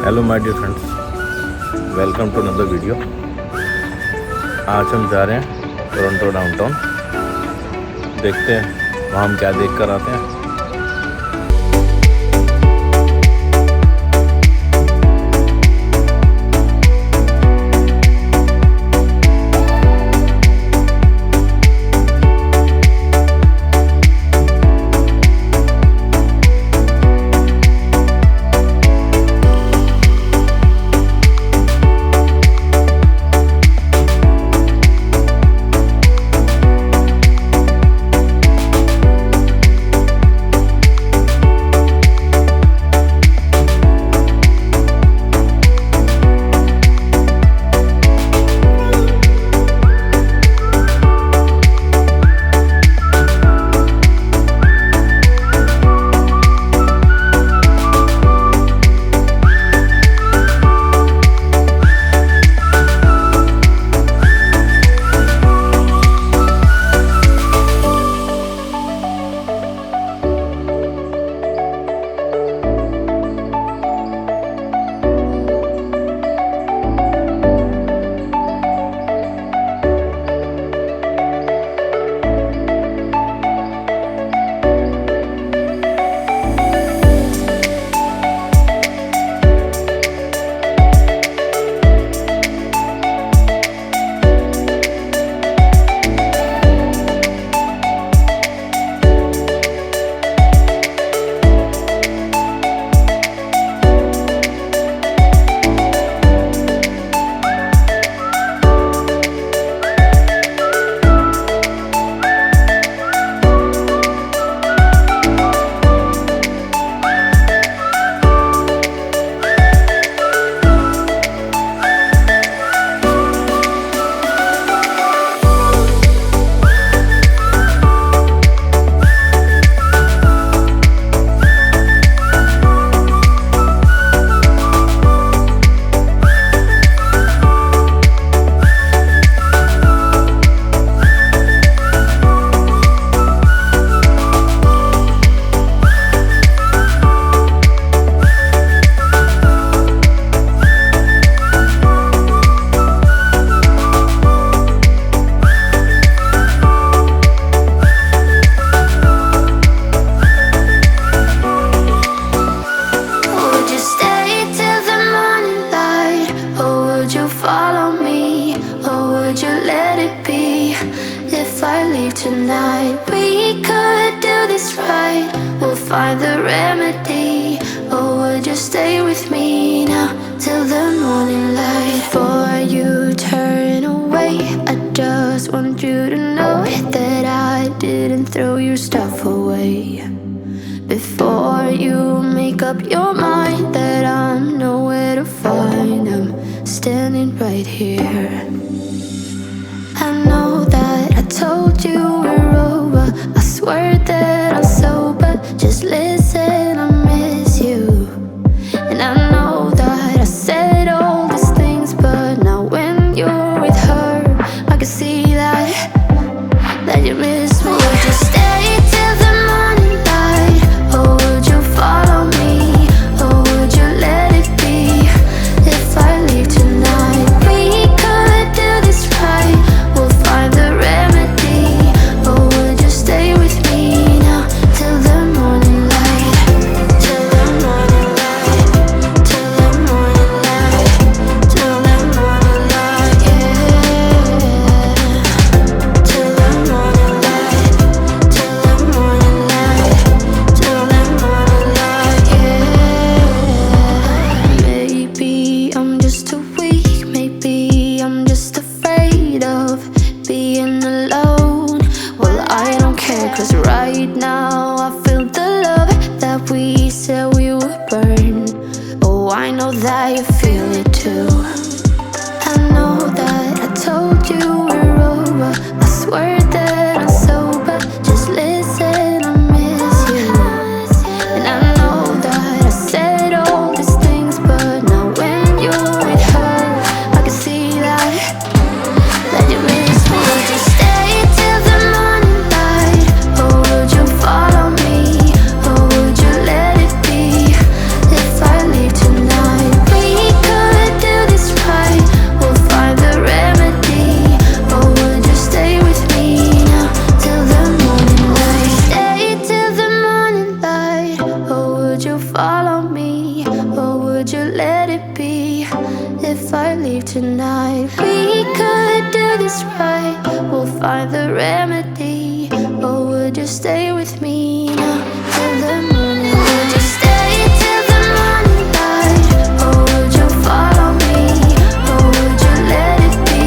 Hello my dear friends, welcome to another video. आज हम जा रहे हैं टोरंटो डाउनटाउन। देखते हैं वहाँ हम क्या देख कर आते हैं। Tonight we could do this right. We'll find the remedy. Or would you stay with me now till the morning light? Before you turn away, I just want you to know that I didn't throw your stuff away. Before you make up your mind that I'm nowhere to find, I'm standing right here. I know that I told you we're over. I swear that I'm sober. Just listen, I miss you. And I know that I said all these things, but now when you're with her, I can see that you miss me. Would you stay till the morning light? Or would you follow me? Or would you let it be? If I leave tonight, we could do this right. We'll find the remedy. Or would you stay with me now till the morning light? Till the morning light. Till the morning light. Till the morning light, yeah. Till the morning light. Till the morning light. Till the morning light, yeah. Maybe I'm just too weak. Maybe I'm just afraid of being alone. Well, I don't care, 'cause right now I feel the love that we said we would burn. Oh, I know that you feel it too. I know that I told you we're over. I swear that I'm sober. Just listen, I miss you. And I know that I said all these things, but now when you're with her, I can see that you miss me. Would you stay till the morning light? Or would you follow me? Or would you let it be? If I leave tonight, we the remedy, or would you stay with me now till the morning light? Would you stay till the morning light, or would you follow me, or would you let it be?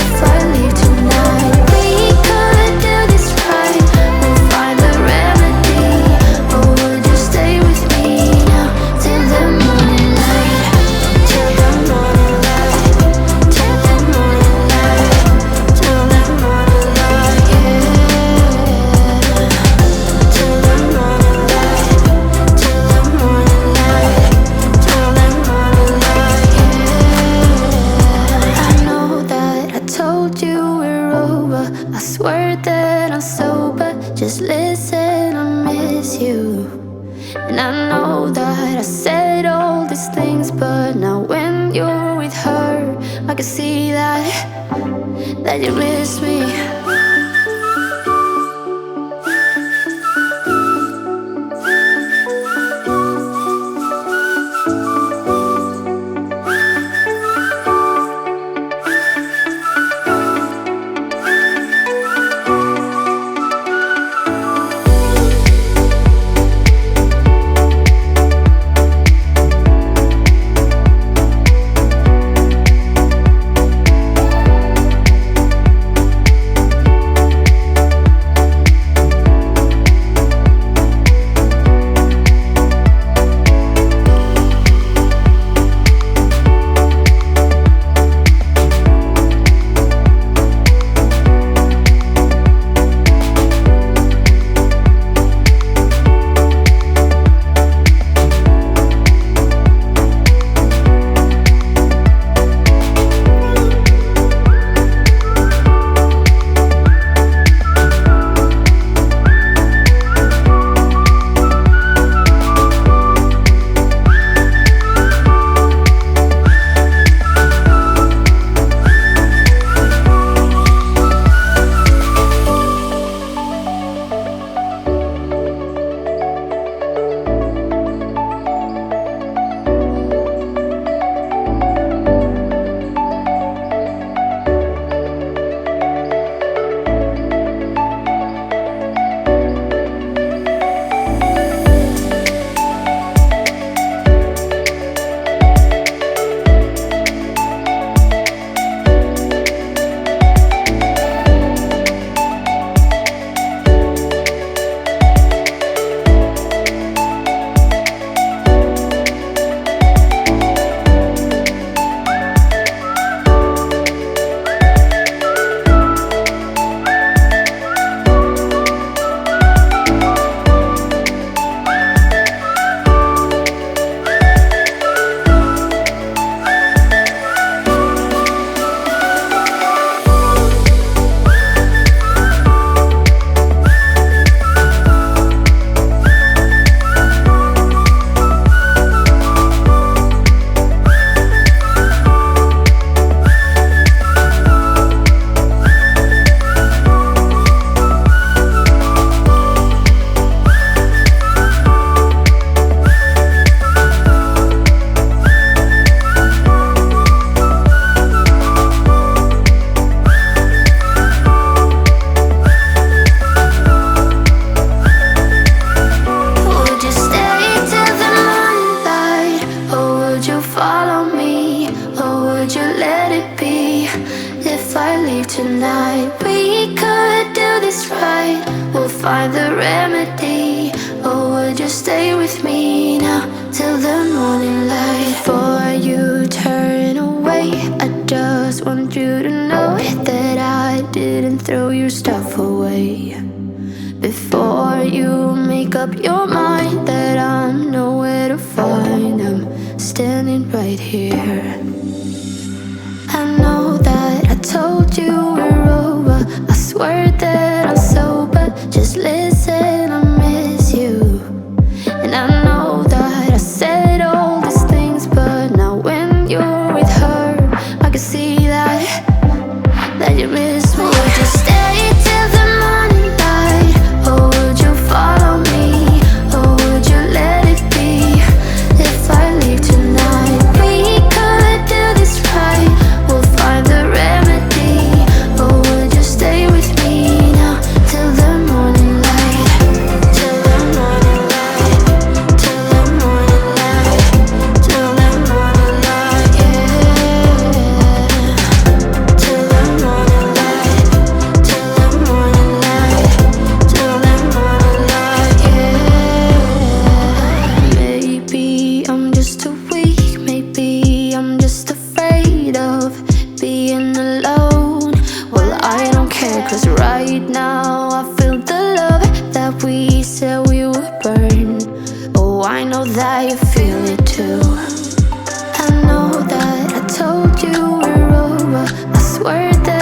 If I leave tonight, we could do this right. We'll find the remedy, or would you stay with me now till the morning light? Till the morning light, till the morning light, till the morning light, yeah. Till the morning light, till the morning light, till the morning light, yeah. I know that I told you we're over. I swear that I'm sober. Just listen, I miss you. And I know that I said all these things, but now when you're with her, I can see that you miss me. Tonight we could do this right. We'll find the remedy, or would you stay with me now till the morning light? Before you turn away, I just want you to know that I didn't throw your stuff away. Before you make up your mind that I'm nowhere to find, I'm standing right here. I know that I told you we're over. I swear that I'm sober. Just listen, I miss you. And I know that I said all these things, but now when you're with her, I can see that you miss me. Would you stay till the morning light, or would you follow me, or would you let it be? If I leave tonight, we could do this right. We'll find the remedy, or would you stay with me? it too. I know that I told you we're over. I swear that